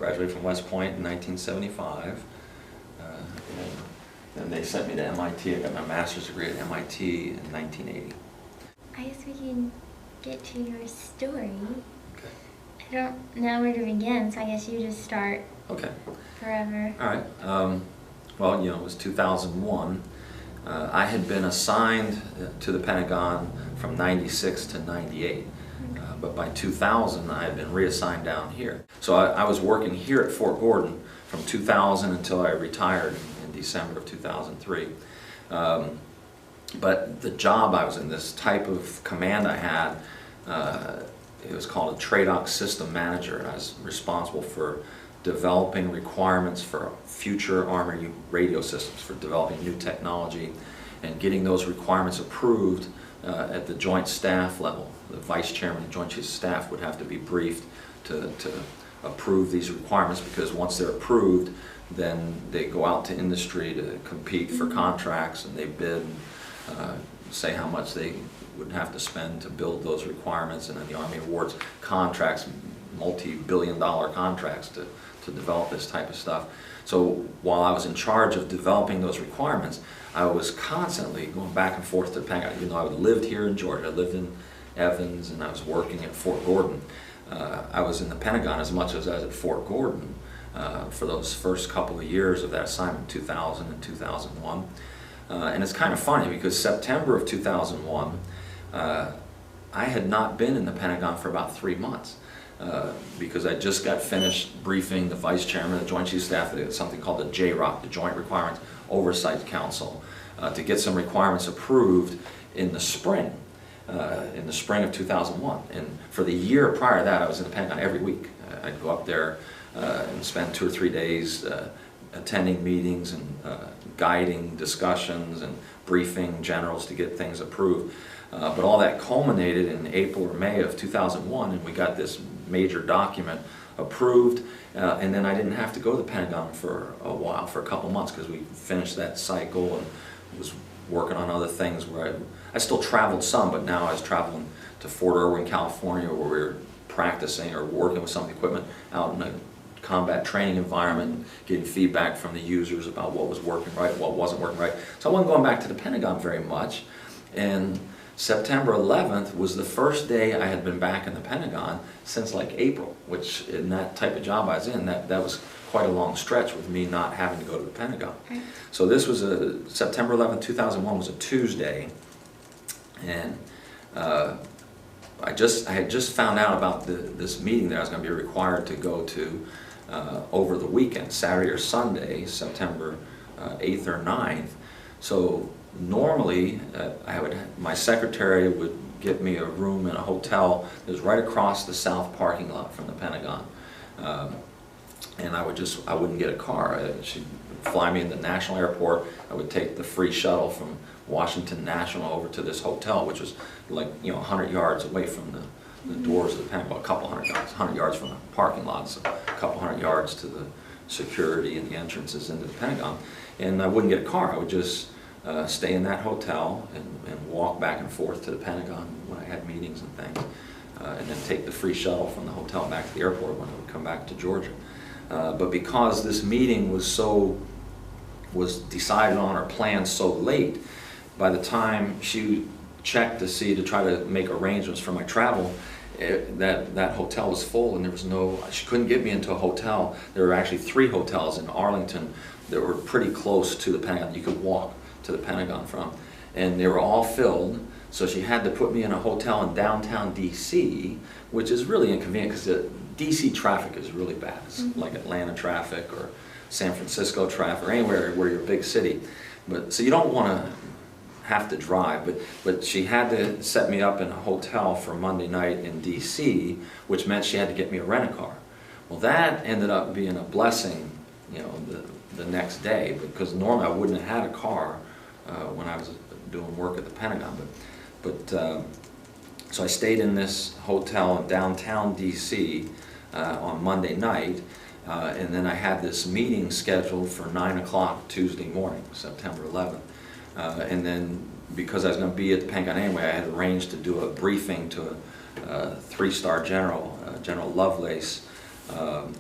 Graduated from West Point in 1975. And then they sent me to MIT. I got my master's degree at MIT in 1980. I guess we can get to your story. Okay. I don't know where to begin, so I guess you just start. Okay. Forever. All right. Well, it was 2001. I had been assigned to the Pentagon from 96 to 98. But by 2000, I had been reassigned down here. So I was working here at Fort Gordon from 2000 until I retired in December of 2003. But the job I was in, this type of command I had, it was called a TRADOC system manager, and I was responsible for developing requirements for future Army radio systems, for developing new technology and getting those requirements approved at the Joint Staff level. The Vice Chairman and Joint Chiefs of Staff would have to be briefed to approve these requirements, because once they're approved, then they go out to industry to compete for contracts, and they bid and say how much they would have to spend to build those requirements, and then the Army awards contracts, multi-billion-dollar contracts to develop this type of stuff. So while I was in charge of developing those requirements, I was constantly going back and forth to the Pentagon. I lived here in Georgia. I lived in Evans, and I was working at Fort Gordon. I was in the Pentagon as much as I was at Fort Gordon for those first couple of years of that assignment, 2000 and 2001. And it's kind of funny, because September of 2001, I had not been in the Pentagon for about 3 months. Because I just got finished briefing the Vice Chairman of the Joint Chiefs of Staff, something called the JROC, the Joint Requirements Oversight Council, to get some requirements approved in the spring of 2001. And for the year prior to that, I was in the Pentagon every week. I'd go up there and spend 2 or 3 days attending meetings and guiding discussions and briefing generals to get things approved. But all that culminated in April or May of 2001, and we got this major document approved, and then I didn't have to go to the Pentagon for a while, for a couple months, because we finished that cycle and was working on other things where I still traveled some, but now I was traveling to Fort Irwin, California, where we were practicing or working with some of the equipment out in a combat training environment, getting feedback from the users about what was working right, what wasn't working right. So I wasn't going back to the Pentagon very much, and September 11th was the first day I had been back in the Pentagon since like April, which in that type of job I was in, that was quite a long stretch with me not having to go to the Pentagon. Right. So this was September 11th, 2001 was a Tuesday, and I had just found out about this meeting that I was going to be required to go to over the weekend, Saturday or Sunday, September 8th or 9th. So normally, my secretary would get me a room in a hotel that was right across the south parking lot from the Pentagon, and I wouldn't get a car. She'd fly me into the National Airport. I would take the free shuttle from Washington National over to this hotel, which was like 100 yards away from the doors of the Pentagon, a couple hundred yards, 100 yards from the parking lot, so a couple hundred yards to the security and the entrances into the Pentagon. And I wouldn't get a car. I would just stay in that hotel and walk back and forth to the Pentagon when I had meetings and things, and then take the free shuttle from the hotel back to the airport when I would come back to Georgia. But because this meeting was decided on or planned so late, by the time she checked to try to make arrangements for my travel, that hotel was full, and she couldn't get me into a hotel. There were actually 3 hotels in Arlington that were pretty close to the Pentagon. You could walk to the Pentagon from, and they were all filled, so she had to put me in a hotel in downtown DC, which is really inconvenient because the DC traffic is really bad. It's like Atlanta traffic or San Francisco traffic or anywhere where you're a big city. So you don't want to have to drive, but she had to set me up in a hotel for Monday night in DC, which meant she had to get me a rent-a-car. Well, that ended up being a blessing, the next day, because normally I wouldn't have had a car when I was doing work at the Pentagon. So I stayed in this hotel in downtown DC on Monday night, and then I had this meeting scheduled for 9 o'clock Tuesday morning, September 11th. And then because I was going to be at the Pentagon anyway, I had arranged to do a briefing to a 3-star general, General Lovelace,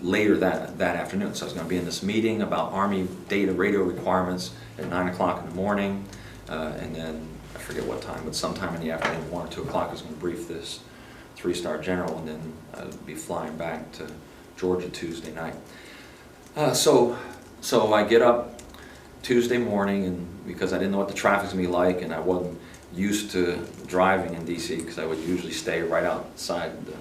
later that afternoon. So I was going to be in this meeting about Army data radio requirements at 9 o'clock in the morning, and then I forget what time, but sometime in the afternoon, 1 or 2 o'clock, I was going to brief this 3-star general, and then I'd be flying back to Georgia Tuesday night. So I get up Tuesday morning, and because I didn't know what the traffic's going to be like, and I wasn't used to driving in D.C. because I would usually stay right outside the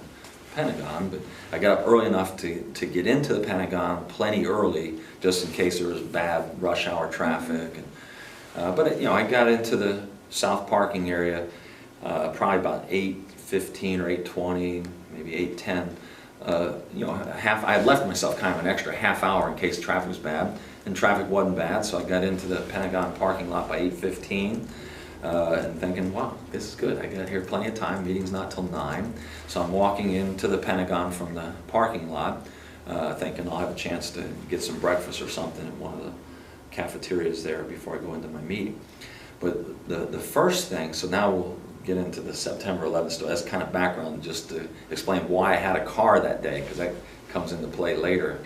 Pentagon, but I got up early enough to get into the Pentagon plenty early, just in case there was bad rush hour traffic. And, but you know, I got into the south parking area probably about 8:15 or 8:20, maybe 8:10. You know, I had left myself kind of an extra half hour in case traffic was bad, and traffic wasn't bad, so I got into the Pentagon parking lot by 8:15. And thinking, wow, this is good. I got here plenty of time. Meeting's not till 9. So I'm walking into the Pentagon from the parking lot, thinking I'll have a chance to get some breakfast or something at one of the cafeterias there before I go into my meeting. But the first thing, so now we'll get into the September 11th story. That's kind of background just to explain why I had a car that day, because that comes into play later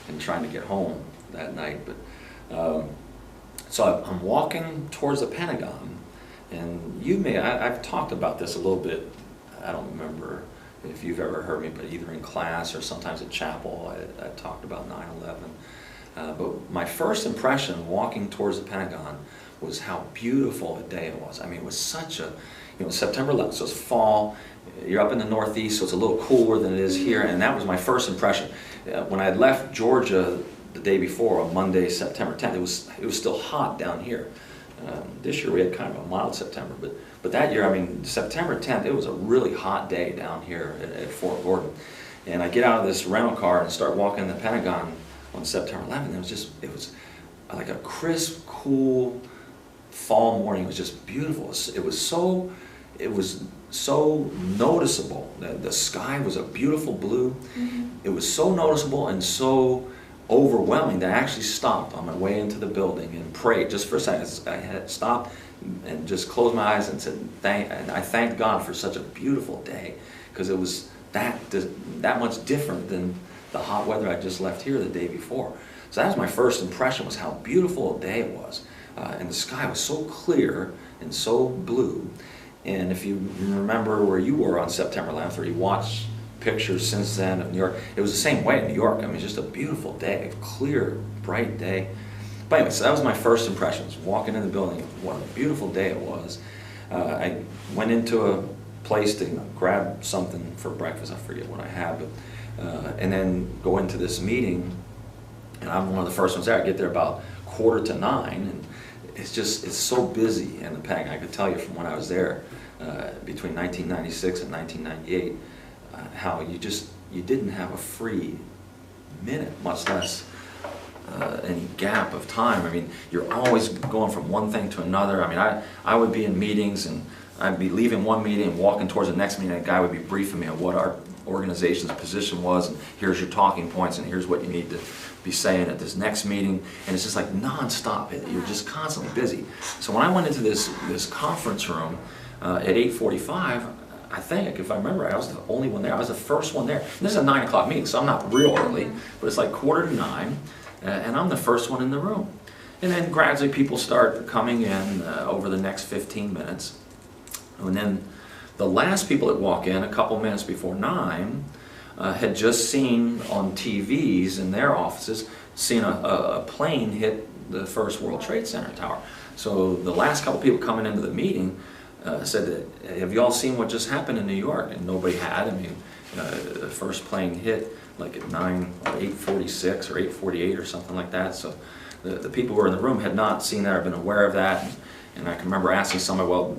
in trying to get home that night. But so I'm walking towards the Pentagon. And you may, I've talked about this a little bit, I don't remember if you've ever heard me, but either in class or sometimes at chapel, I talked about 9/11. But my first impression walking towards the Pentagon was how beautiful a day it was. I mean, it was such a, you know, September 11th, so it's fall, you're up in the Northeast, so it's a little cooler than it is here, and that was my first impression. When I had left Georgia the day before, on Monday, September 10th, it was still hot down here. This year we had kind of a mild September, but that year, I mean, September 10th, it was a really hot day down here at Fort Gordon. And I get out of this rental car and start walking the Pentagon on September 11th. It was like a crisp, cool fall morning. It was just beautiful. It was so noticeable. The sky was a beautiful blue. It was so noticeable and so overwhelming that I actually stopped on my way into the building and prayed just for a second. I had stopped and just closed my eyes and said, and I thanked God for such a beautiful day, because it was that much different than the hot weather I just left here the day before. So that was my first impression, was how beautiful a day it was. And the sky was so clear and so blue. And if you remember where you were on September 11th, or you watched pictures since then of New York, it was the same way in New York. I mean, just a beautiful day, a clear, bright day. But anyway, so that was my first impressions, walking in the building. What a beautiful day it was. I went into a place to grab something for breakfast. I forget what I had, but and then go into this meeting, and I'm one of the first ones there. I get there about 8:45, and it's so busy in the Pentagon. I could tell you from when I was there between 1996 and 1998. How you didn't have a free minute, much less any gap of time. I mean, you're always going from one thing to another. I mean, I would be in meetings, and I'd be leaving one meeting and walking towards the next meeting, and a guy would be briefing me on what our organization's position was, and here's your talking points, and here's what you need to be saying at this next meeting. And it's just like non-stop. You're just constantly busy. So when I went into this conference room at 8:45, I think, if I remember right, I was the only one there. I was the first one there. And this is a 9 o'clock meeting, so I'm not real early, but it's like 8:45, and I'm the first one in the room. And then gradually people start coming in over the next 15 minutes. And then the last people that walk in, a couple minutes before 9, had just seen on TVs in their offices, seen a plane hit the first World Trade Center tower. So the last couple people coming into the meeting said that, have you all seen what just happened in New York? And nobody had. I mean, the first plane hit like at 8:46 or 8:48 or something like that. So the people who were in the room had not seen that or been aware of that. And I can remember asking somebody, well,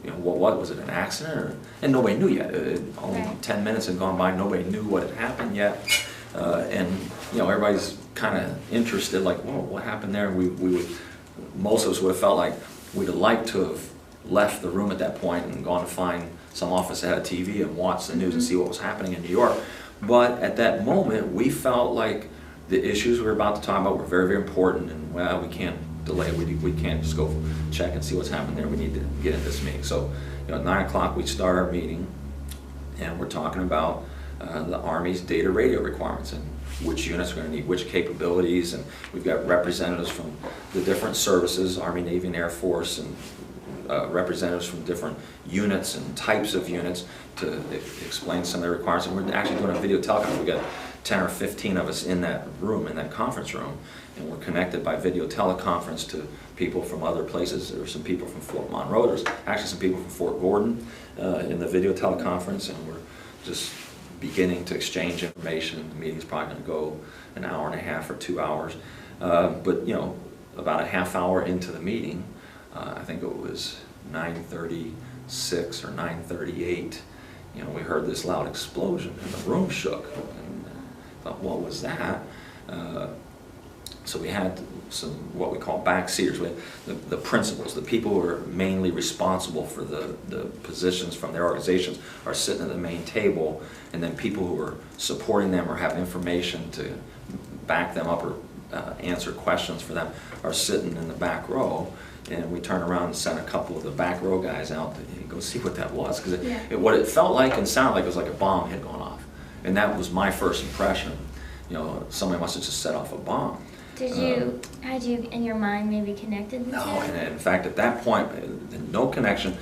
you know, what was it, an accident? And nobody knew yet. Only 10 minutes had gone by. Nobody knew what had happened yet. And you know, everybody's kind of interested, like, whoa, what happened there? Most of us would have felt like we'd have liked to have left the room at that point and gone to find some office that had a TV and watch the news and see what was happening in New York. But at that moment, we felt like the issues we were about to talk about were very, very important, and well, we can't delay. We can't just go check and see what's happening there. We need to get in this meeting. So, you know, at 9 o'clock we start our meeting, and we're talking about the Army's data radio requirements and which units are going to need which capabilities, and we've got representatives from the different services, Army, Navy, and Air Force, and representatives from different units and types of units to explain some of the requirements. And we're actually doing a video teleconference. We've got 10 or 15 of us in that room, in that conference room, and we're connected by video teleconference to people from other places. There were some people from Fort Monroe. There's actually some people from Fort Gordon in the video teleconference, and we're just beginning to exchange information. The meeting's probably going to go an hour and a half or 2 hours. But, you know, about a half hour into the meeting, I think it was 9:36 or 9:38, you know, we heard this loud explosion and the room shook. And I thought, what was that? So we had some what we call backseaters. We had the principals, the people who are mainly responsible for the positions from their organizations are sitting at the main table, and then people who are supporting them or have information to back them up or answer questions for them are sitting in the back row. And we turned around and sent a couple of the back row guys out to go see what that was, because what it felt like and sounded like was like a bomb had gone off, and that was my first impression. You know, somebody must have just set off a bomb. Had you in your mind maybe connected the two? No, and in fact at that point, no connection.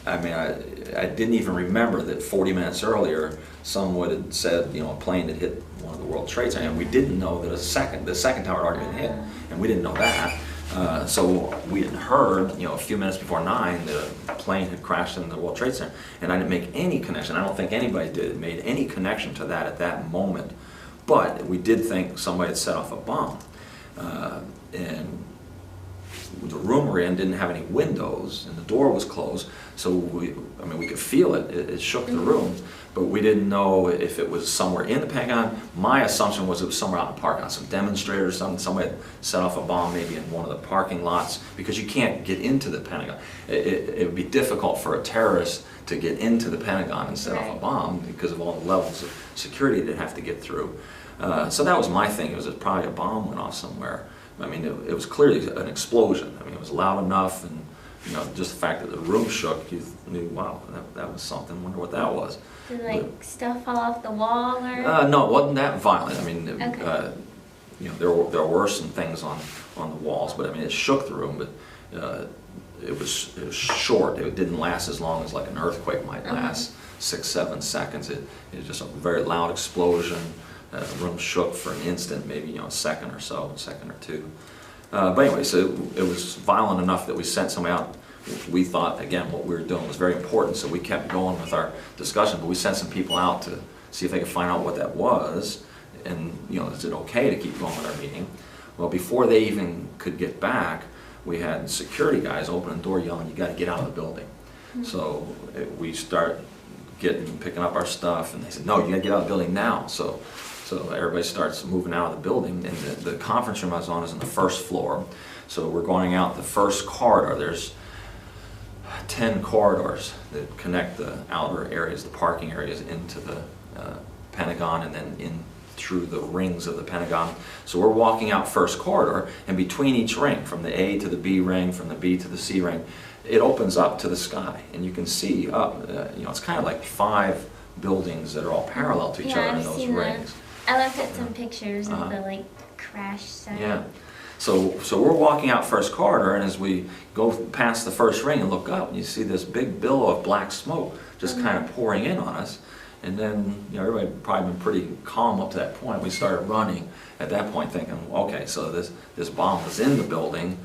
I mean, I didn't even remember that 40 minutes earlier someone had said, you know, a plane had hit one of the World Trade Centers, and we didn't know that the second tower had already been hit, and we didn't know that. So we had heard, you know, a few minutes before 9, the plane had crashed into the World Trade Center, and I didn't make any connection. I don't think anybody made any connection to that at that moment, but we did think somebody had set off a bomb. And the room we're in didn't have any windows, and the door was closed, so we could feel it. It shook the room, but we didn't know if it was somewhere in the Pentagon. My assumption was it was somewhere out in the parking lot, some demonstrator or something. Somebody had set off a bomb maybe in one of the parking lots, because you can't get into the Pentagon. It would be difficult for a terrorist to get into the Pentagon and set off a bomb because of all the levels of security they'd have to get through. So that was my thing. It was probably a bomb went off somewhere. I mean, it was clearly an explosion. I mean, it was loud enough, and you know, just the fact that the room shook, you knew, wow, that was something. Wonder what that was. Did stuff fall off the wall or? No, it wasn't that violent. I mean, you know, there were some things on the walls, but I mean, it shook the room, but it was short. It didn't last as long as like an earthquake might last, 6-7 seconds. It was just a very loud explosion. The room shook for an instant, maybe, you know, a second or two. But anyway, so it was violent enough that we sent somebody out. We thought, again, what we were doing was very important, so we kept going with our discussion, but we sent some people out to see if they could find out what that was, and, you know, is it okay to keep going with our meeting? Well, before they even could get back, we had security guys opening the door yelling, "You got to get out of the building." So we start picking up our stuff, and they said, "No, you got to get out of the building now." So everybody starts moving out of the building, and the conference room I was on is on the first floor. So we're going out the first corridor. There's 10 corridors that connect the outer areas, the parking areas, into the Pentagon, and then in through the rings of the Pentagon. So we're walking out first corridor, and between each ring, from the A to the B ring, from the B to the C ring, it opens up to the sky, and you can see up. You know, it's kind of like 5 buildings that are all parallel to each other in those rings. I looked at some pictures of the crash site. Yeah. So we're walking out first corridor, and as we go past the first ring and look up, and you see this big billow of black smoke just kind of pouring in on us. And then, you know, everybody had probably been pretty calm up to that point. We started running at that point, thinking, okay, so this bomb was in the building,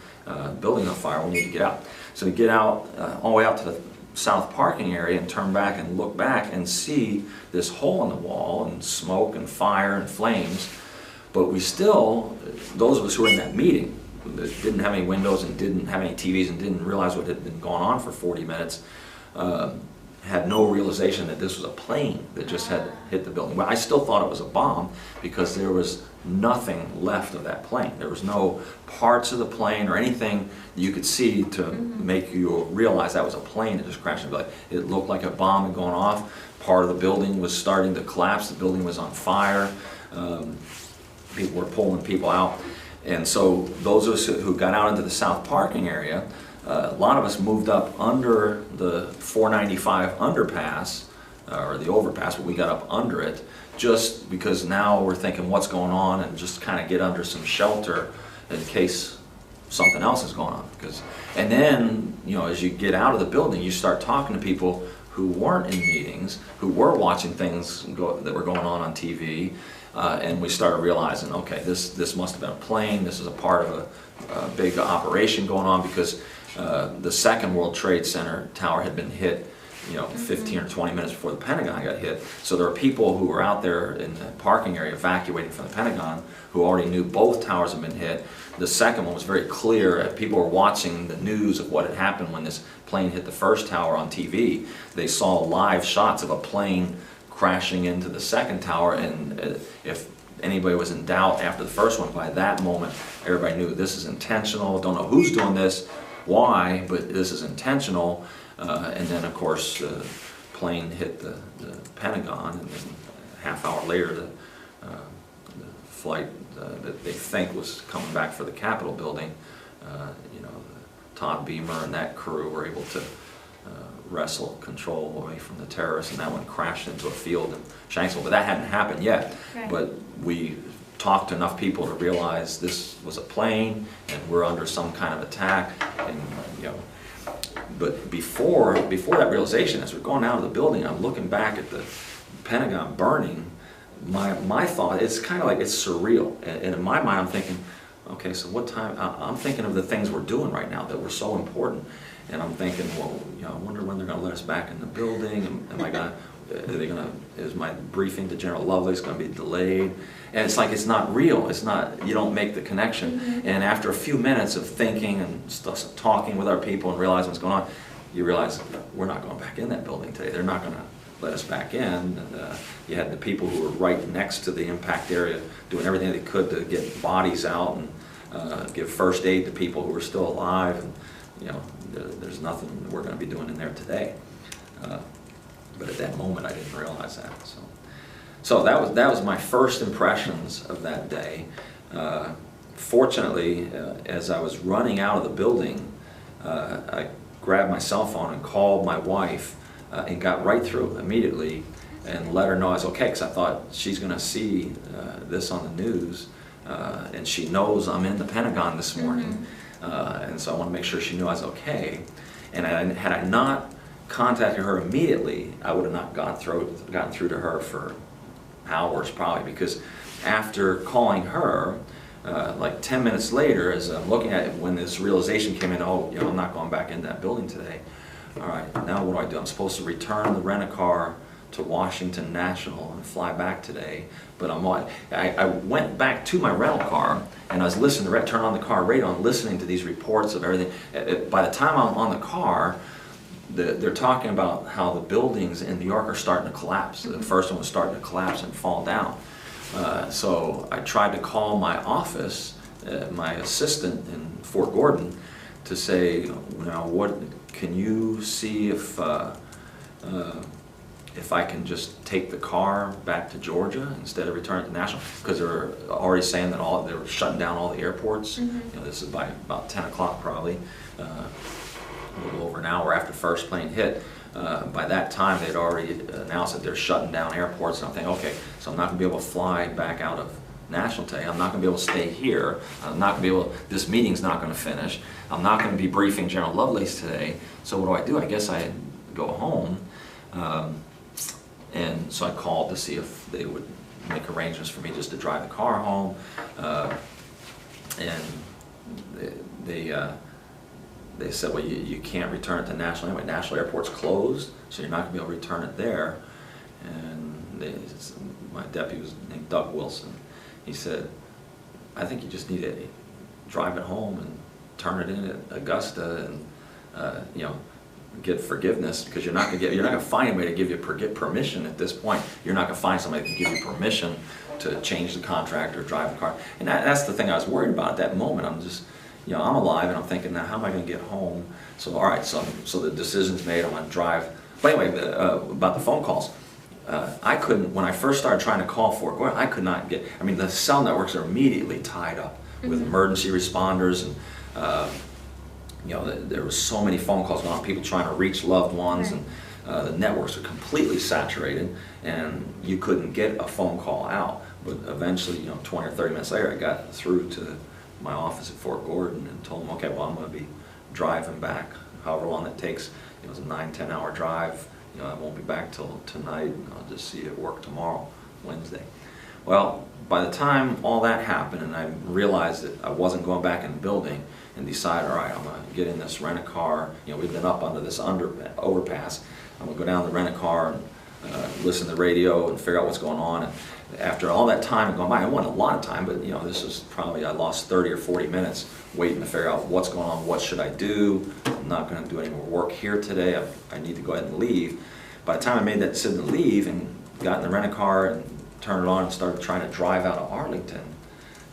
building on fire. We need to get out. So we get out all the way out to the south parking area and turn back and look back and see this hole in the wall and smoke and fire and flames. But we still, those of us who were in that meeting that didn't have any windows and didn't have any TVs and didn't realize what had been going on for 40 minutes, had no realization that this was a plane that just had hit the building. Well, I still thought it was a bomb because there was nothing left of that plane. There was no parts of the plane or anything you could see to make you realize that was a plane that just crashed. It looked like a bomb had gone off. Part of the building was starting to collapse. The building was on fire. People were pulling people out. And so those of us who got out into the south parking area, a lot of us moved up under the 495 underpass or the overpass, but we got up under it just because now we're thinking what's going on, and just kind of get under some shelter in case something else is going on. And then, you know, as you get out of the building, you start talking to people who weren't in meetings, who were watching things that were going on TV, and we started realizing, okay, this must have been a plane. This is a part of a big operation going on, because the second World Trade Center tower had been hit, you know, 15 or 20 minutes before the Pentagon got hit. So there were people who were out there in the parking area evacuating from the Pentagon who already knew both towers had been hit. The second one was very clear. People were watching the news of what had happened when this plane hit the first tower on TV. They saw live shots of a plane crashing into the second tower, and if anybody was in doubt after the first one, by that moment everybody knew this is intentional. Don't know who's doing this, why, but this is intentional. And then, of course, the plane hit the Pentagon, and then a half hour later, the flight that they think was coming back for the Capitol building, you know, Todd Beamer and that crew were able to wrestle control away from the terrorists, and that one crashed into a field in Shanksville. But that hadn't happened yet. Right. But we talked to enough people to realize this was a plane, and we're under some kind of attack, and you know. But before that realization, as we're going out of the building, I'm looking back at the Pentagon burning. My thought, it's kind of like, it's surreal. And in my mind, I'm thinking, okay, so what time? I'm thinking of the things we're doing right now that were so important. And I'm thinking, well, you know, I wonder when they're going to let us back in the building. Is my briefing to General Lovelace going to be delayed? And it's like, it's not real. It's not, you don't make the connection. And after a few minutes of thinking and talking with our people and realizing what's going on, you realize we're not going back in that building today. They're not going to let us back in. And you had the people who were right next to the impact area doing everything they could to get bodies out and give first aid to people who were still alive. And, you know, there's nothing we're going to be doing in there today. But at that moment, I didn't realize that. So that was my first impressions of that day. Fortunately, as I was running out of the building, I grabbed my cell phone and called my wife and got right through immediately and let her know I was okay, because I thought she's going to see this on the news, and she knows I'm in the Pentagon this morning. And so I want to make sure she knew I was okay. And had I not contacted her immediately, I would have not gotten through to her for hours probably, because after calling her, like 10 minutes later, as I'm looking at it, when this realization came in, oh, you know, I'm not going back in that building today. All right, now what do? I'm supposed to return the rent-a-car to Washington National and fly back today, but I went back to my rental car and I was listening to turn on the car radio and listening to these reports of everything. By the time I'm on the car, they're talking about how the buildings in New York are starting to collapse. The first one was starting to collapse and fall down. So I tried to call my office, my assistant in Fort Gordon, to say, you know, what can you see if I can just take the car back to Georgia instead of returning to National, because they're already saying that they were shutting down all the airports. You know, this is by about 10 o'clock probably, a little over an hour after the first plane hit. By that time, they'd already announced that they're shutting down airports, and I'm thinking, okay, so I'm not going to be able to fly back out of National today. I'm not going to be able to stay here. I'm not going to be able. This meeting's not going to finish. I'm not going to be briefing General Lovelace today. So what do? I guess I go home. And so I called to see if they would make arrangements for me just to drive the car home. And they said, well, you can't return it to National anyway. National Airport's closed, so you're not going to be able to return it there. And my deputy was named Doug Wilson. He said, I think you just need to drive it home and turn it in at Augusta and you know, get forgiveness, because you're not going to find a way to give you permission at this point. You're not going to find somebody to give you permission to change the contract or drive the car. And that's the thing I was worried about at that moment. I'm just, you know, I'm alive, and I'm thinking, now how am I going to get home? So all right, so the decision's made. I'm going to drive. But anyway, about the phone calls. I couldn't, when I first started trying to call Fort Gordon, I could not get, I mean, the cell networks are immediately tied up with emergency responders, and you know, there was so many phone calls going on, people trying to reach loved ones, and The networks were completely saturated, and you couldn't get a phone call out. But eventually, 20 or 30 minutes later, I got through to my office at Fort Gordon and told them, okay, well, I'm going to be driving back however long it takes. It was a 9-10 hour drive. I won't be back till tonight. I'll just see you at work tomorrow, Wednesday. Well, by the time all that happened and I realized that I wasn't going back in the building and decided, all right, I'm going to get in this rent-a-car. We've been up under this overpass. I'm going to go down to the rent-a-car and listen to the radio and figure out what's going on. And after all that time going by, it wasn't a lot of time, but this is probably, I lost 30 or 40 minutes waiting to figure out what's going on, what should I do. I'm not going to do any more work here today. I need to go ahead and leave. By the time I made that decision to leave and got in the rent-a-car and turned it on and started trying to drive out of Arlington,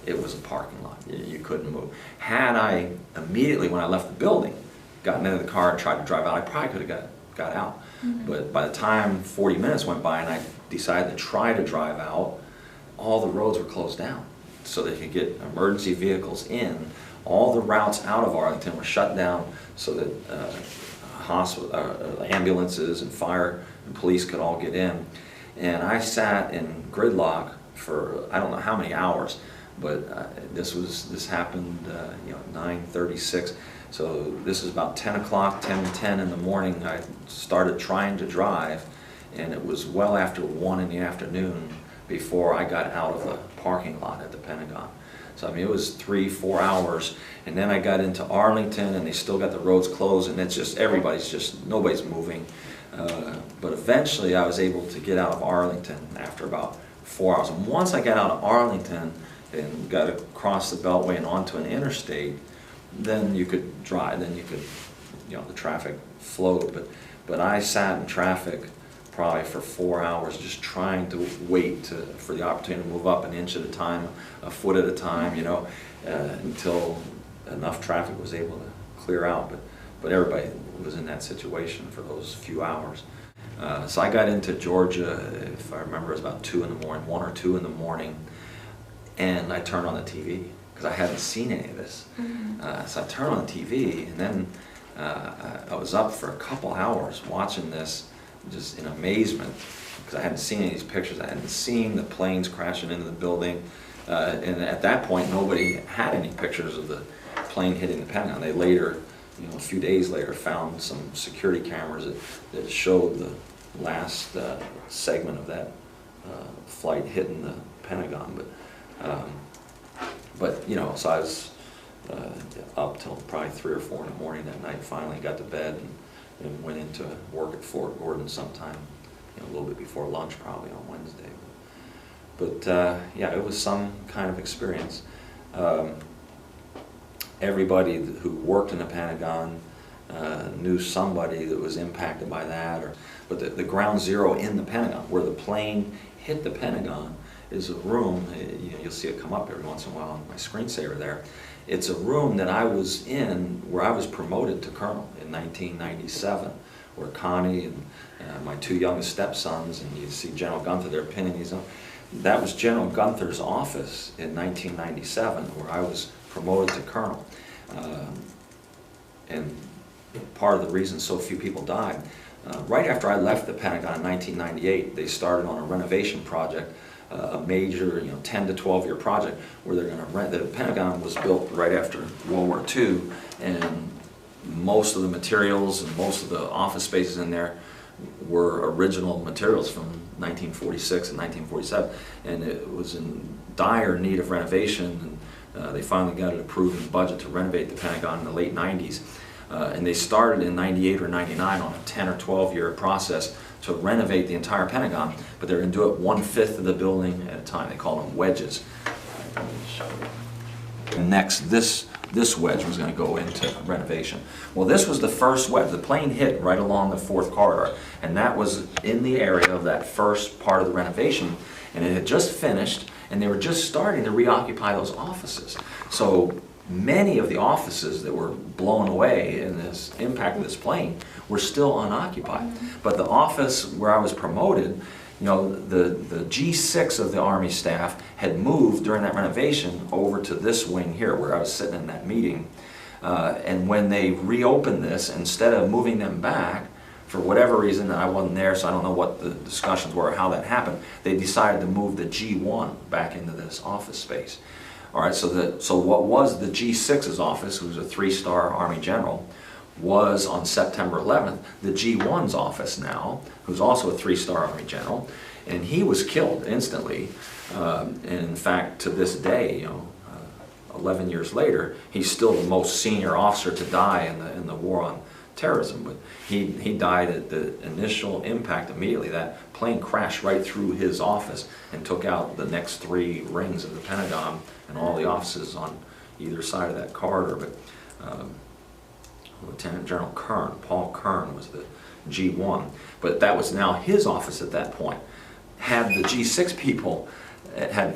it was a parking lot. You couldn't move. Had I immediately, when I left the building, gotten into the car and tried to drive out, I probably could have got out. Mm-hmm. But by the time 40 minutes went by and I decided to try to drive out, all the roads were closed down so they could get emergency vehicles in. All the routes out of Arlington were shut down so that ambulances and fire and police could all get in. And I sat in gridlock for I don't know how many hours, but this happened 9:36. So this is about 10 o'clock, 10:10 in the morning. I started trying to drive, and it was well after 1 in the afternoon before I got out of the parking lot at the Pentagon. So I mean, it was 3-4 hours, and then I got into Arlington, and they still got the roads closed, and it's just nobody's moving. But eventually, I was able to get out of Arlington after about 4 hours. And once I got out of Arlington and got across the Beltway and onto an interstate, then you could drive. Then you could, the traffic flowed. But I sat in traffic probably for 4 hours, just trying to wait for the opportunity to move up an inch at a time, a foot at a time, until enough traffic was able to clear out. But everybody was in that situation for those few hours. So I got into Georgia, if I remember, it was about 2 in the morning, 1 or 2 in the morning, and I turned on the TV because I hadn't seen any of this. Mm-hmm. So I turned on the TV, and then I was up for a couple hours watching this, just in amazement, because I hadn't seen any of these pictures. I hadn't seen the planes crashing into the building, and at that point, nobody had any pictures of the plane hitting the Pentagon. They later, a few days later, found some security cameras that showed the last segment of that flight hitting the Pentagon. But so I was up till probably 3 or 4 in the morning that night. Finally got to bed and went into work at Fort Gordon sometime, a little bit before lunch, probably on Wednesday. But yeah, it was some kind of experience. Everybody who worked in the Pentagon knew somebody that was impacted by that. But the ground zero in the Pentagon, where the plane hit the Pentagon, is a room, you'll see it come up every once in a while on my screensaver there. It's a room that I was in where I was promoted to colonel in 1997, where Connie and my 2 youngest stepsons, and you see General Gunther there pinning these on. That was General Gunther's office in 1997, where I was promoted to colonel. And part of the reason so few people died, right after I left the Pentagon in 1998, they started on a renovation project, a major 10 to 12 year project where they're going to rent. The Pentagon was built right after World War II, and most of the materials and most of the office spaces in there were original materials from 1946 and 1947, and it was in dire need of renovation. And they finally got it approved in the budget to renovate the Pentagon in the late 90s. And they started in 98 or 99 on a 10 or 12 year process to renovate the entire Pentagon, but they're going to do it 1/5 of the building at a time. They call them wedges. And next, this wedge was going to go into renovation. Well, this was the first wedge. The plane hit right along the 4th corridor, and that was in the area of that first part of the renovation, and it had just finished, and they were just starting to reoccupy those offices. So many of the offices that were blown away in this impact of this plane were still unoccupied. But the office where I was promoted, the G6 of the Army staff had moved during that renovation over to this wing here where I was sitting in that meeting. And when they reopened this, instead of moving them back, for whatever reason, I wasn't there, so I don't know what the discussions were or how that happened, they decided to move the G1 back into this office space. All right, so what was the G6's office, who's a 3-star Army general, was on September 11th, the G1's office now, who's also a 3-star Army general, and he was killed instantly. And in fact, to this day, you know, 11 years later, he's still the most senior officer to die in the war on terrorism. But he died at the initial impact immediately. That plane crashed right through his office and took out the next 3 rings of the Pentagon and all the offices on either side of that corridor. But Lieutenant General Kern, Paul Kern, was the G1. But that was now his office at that point. Had the G6 people, had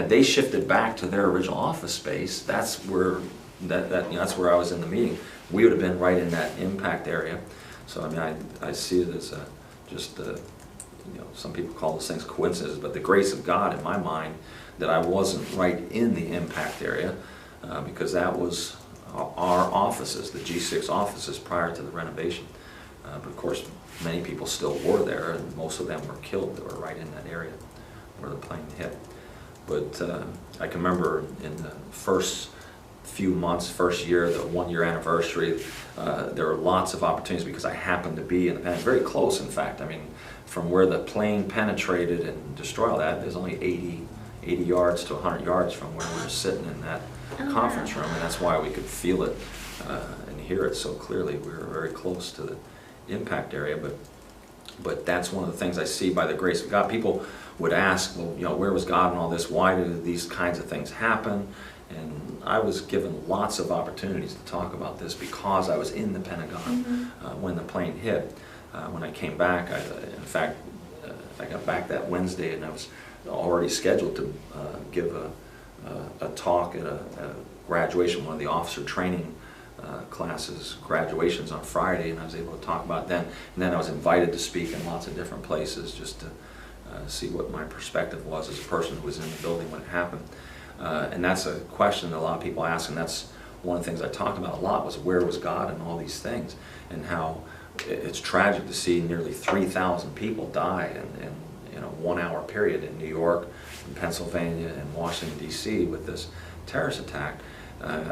they shifted back to their original office space, that's where that's where I was in the meeting. We would have been right in that impact area. So I mean, I see it as just you know, some people call those things coincidences, but the grace of God in my mind that I wasn't right in the impact area, because that was our offices, the G6 offices, prior to the renovation. But of course, many people still were there, and most of them were killed that were right in that area where the plane hit. But I can remember in the first few months, first year, the 1-year anniversary, there were lots of opportunities because I happened to be in the Pentagon, very close in fact. I mean, from where the plane penetrated and destroyed all that, there's only 80 yards to 100 yards from where we were sitting in that conference room, and that's why we could feel it and hear it so clearly. We were very close to the impact area, but that's one of the things I see by the grace of God. People would ask, well, you know, where was God in all this? Why did these kinds of things happen? And I was given lots of opportunities to talk about this because I was in the Pentagon when the plane hit. When I came back, in fact, I got back that Wednesday, and I was already scheduled to give a talk at a graduation, one of the officer training classes, graduations on Friday, and I was able to talk about it then. And then I was invited to speak in lots of different places just to see what my perspective was as a person who was in the building when it happened. And that's a question that a lot of people ask, and that's one of the things I talked about a lot, was where was God in all these things, and how it's tragic to see nearly 3,000 people die in a 1-hour period in New York, in Pennsylvania, and Washington, D.C. with this terrorist attack.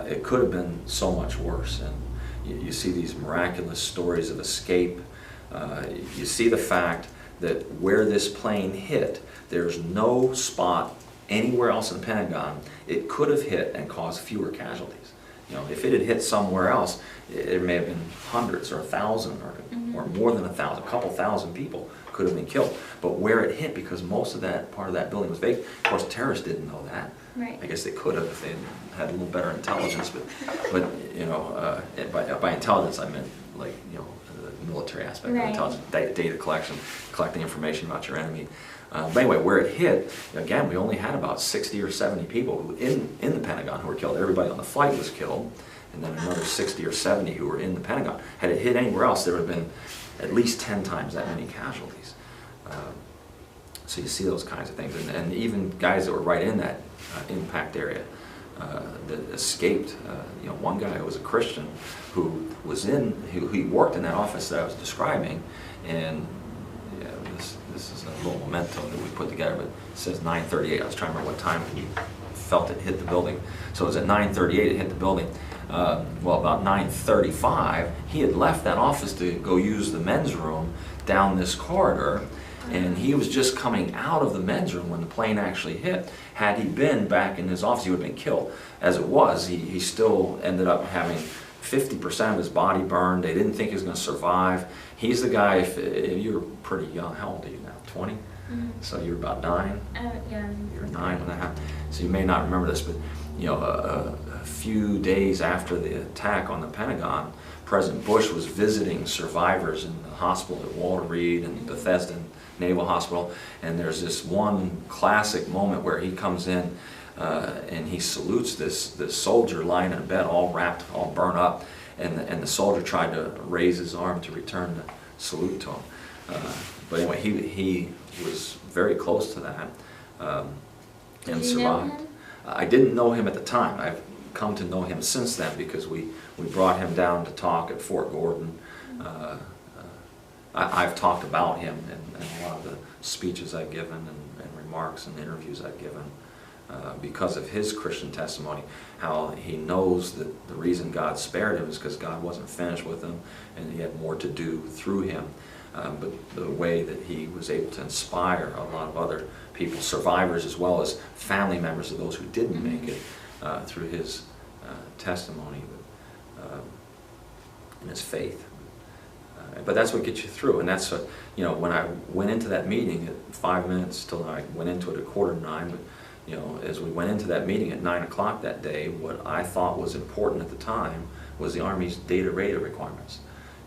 It could have been so much worse, and you see these miraculous stories of escape. You see the fact that where this plane hit, there's no spot anywhere else in the Pentagon it could have hit and caused fewer casualties. You know, if it had hit somewhere else, it may have been hundreds or 1,000 or more than 1,000, a couple thousand people could have been killed. But where it hit, because most of that part of that building was vacant, of course terrorists didn't know that. Right. I guess they could have if they had a little better intelligence, but you know, by intelligence I meant, like, you know, the military aspect of intelligence, data collection, collecting information about your enemy. But anyway, where it hit, again, we only had about 60 or 70 people who in the Pentagon who were killed. Everybody on the flight was killed, and then another 60 or 70 who were in the Pentagon. Had it hit anywhere else, there would have been at least 10 times that many casualties. So you see those kinds of things, and even guys that were right in that impact area that escaped. You know, one guy who was a Christian who was he worked in that office that I was describing, and yeah, this is a little memento that we put together, but it says 9:38. I was trying to remember what time he felt it hit the building. So it was at 9:38 it hit the building. Well, about 9:35, he had left that office to go use the men's room down this corridor, and he was just coming out of the men's room when the plane actually hit. Had he been back in his office, he would have been killed. As it was, he still ended up having 50% of his body burned. They didn't think he was going to survive. He's the guy, if you're pretty young, how old are you now, 20? So you're about 9? Yeah. You were 9 when that happened. So you may not remember this, but you know, a few days after the attack on the Pentagon, President Bush was visiting survivors in the hospital at Walter Reed and Bethesda Naval Hospital, and there's this one classic moment where he comes in and he salutes this soldier lying in a bed, all wrapped, all burnt up, and the soldier tried to raise his arm to return the salute to him. But anyway, he was very close to that and survived. Know him? I didn't know him at the time. I've come to know him since then because we brought him down to talk at Fort Gordon I've talked about him in a lot of the speeches I've given and remarks and interviews I've given because of his Christian testimony, how he knows that the reason God spared him is because God wasn't finished with him and he had more to do through him. But the way that he was able to inspire a lot of other people, survivors as well as family members of those who didn't make it through his testimony and his faith. But that's what gets you through, and that's what, you know, when I went into that meeting at 5 minutes till I went into it at 8:45, but you know, as we went into that meeting at 9 o'clock that day, what I thought was important at the time was the Army's data radar requirements.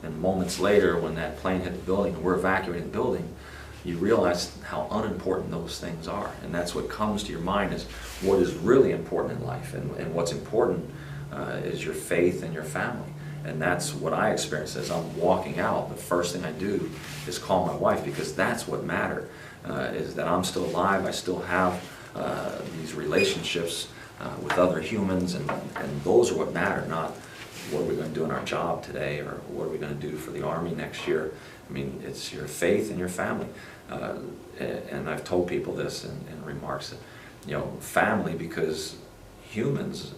And moments later, when that plane hit the building and we're evacuating the building, you realize how unimportant those things are. And that's what comes to your mind is what is really important in life, and what's important is your faith and your family. And that's what I experienced as I'm walking out. The first thing I do is call my wife, because that's what mattered, is that I'm still alive. I still have these relationships with other humans, and those are what matter, not what are we going to do in our job today, or what are we going to do for the Army next year. I mean, it's your faith and your family. And I've told people this in remarks that, you know, family, because humans,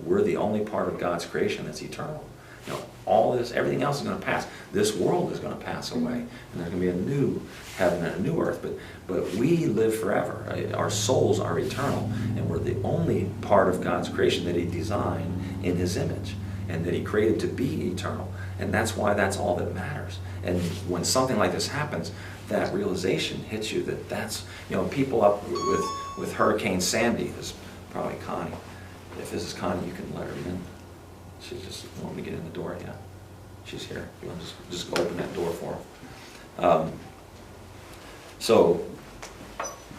we're the only part of God's creation that's eternal. You know, all this, everything else is going to pass. This world is going to pass away, and there's going to be a new heaven and a new earth. But we live forever. Our souls are eternal, and we're the only part of God's creation that He designed in His image, and that He created to be eternal. And that's why that's all that matters. And when something like this happens, that realization hits you that that's, you know, people up with Hurricane Sandy. This is probably Connie. If this is Connie, you can let her in. She just wanted to get in the door. Yeah, she's here. You want to just open that door for her. So,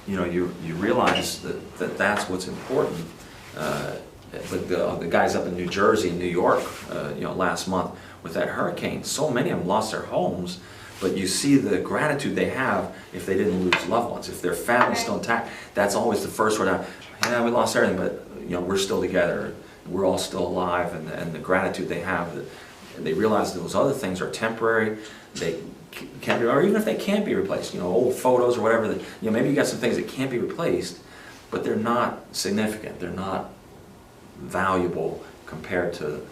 you know, you realize that that's what's important. But the guys up in New Jersey and New York, you know, last month with that hurricane, so many of them lost their homes. But you see the gratitude they have if they didn't lose loved ones, if their family's still intact. That's always the first word out. Yeah, we lost everything, but you know, we're still together. We're all still alive, and the gratitude they have, that they realize those other things are temporary. They can't be, or even if they can't be replaced, you know, old photos or whatever. That, you know, maybe you got some things that can't be replaced, but they're not significant. They're not valuable compared to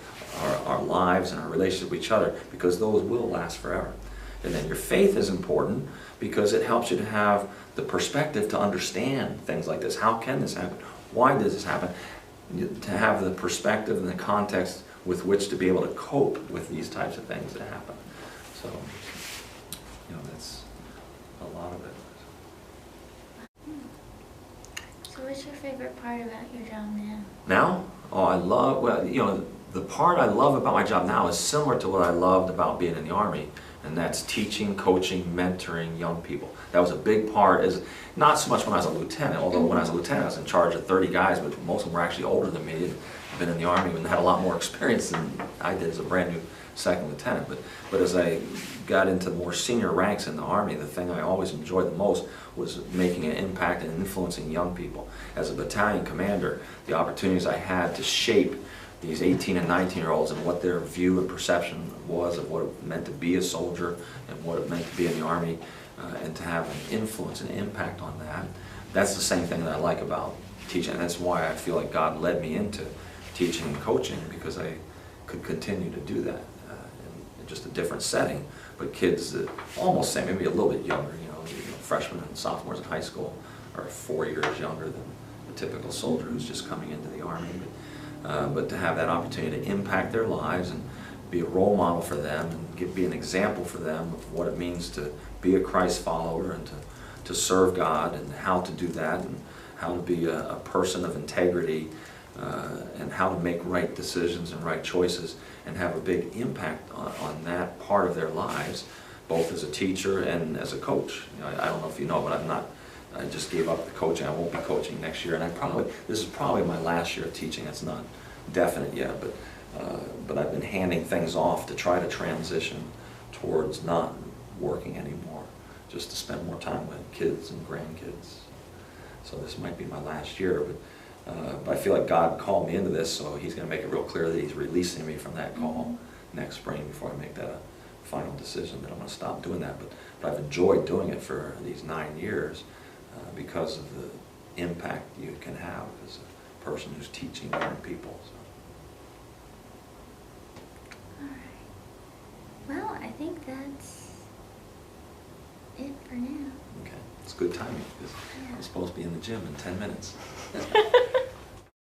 our lives and our relationship with each other, because those will last forever. And then your faith is important because it helps you to have the perspective to understand things like this. How can this happen? Why does this happen? To have the perspective and the context with which to be able to cope with these types of things that happen. So, you know, that's a lot of it. So what's your favorite part about your job now? Now? Oh, I love, well, you know, the part I love about my job now is similar to what I loved about being in the Army, and that's teaching, coaching, mentoring young people. That was a big part, is not so much when I was a lieutenant, although when I was a lieutenant I was in charge of 30 guys, but most of them were actually older than me, and been in the Army and had a lot more experience than I did as a brand new second lieutenant. But as I got into more senior ranks in the Army, the thing I always enjoyed the most was making an impact and influencing young people. As a battalion commander, the opportunities I had to shape these 18 and 19-year-olds and what their view and perception was of what it meant to be a soldier and what it meant to be in the Army, and to have an influence and impact on that. That's the same thing that I like about teaching, and that's why I feel like God led me into teaching and coaching, because I could continue to do that in just a different setting, but kids that almost same, maybe a little bit younger, you know, freshmen and sophomores in high school are 4 years younger than the typical soldier who's just coming into the Army. But to have that opportunity to impact their lives and be a role model for them, and be an example for them of what it means to be a Christ follower, and to serve God, and how to do that, and how to be a person of integrity, and how to make right decisions and right choices, and have a big impact on that part of their lives, both as a teacher and as a coach. You know, I don't know if you know, but I just gave up the coaching. I won't be coaching next year, and this is probably my last year of teaching. It's not definite yet, but I've been handing things off to try to transition towards not working anymore, just to spend more time with kids and grandkids. So this might be my last year, but I feel like God called me into this, so He's going to make it real clear that He's releasing me from that call next spring before I make that a final decision that I'm going to stop doing that. But I've enjoyed doing it for these 9 years because of the impact you can have as a person who's teaching young people. So. All right. Well, I think that's it for now. Okay, it's good timing because Yeah. I'm supposed to be in the gym in 10 minutes.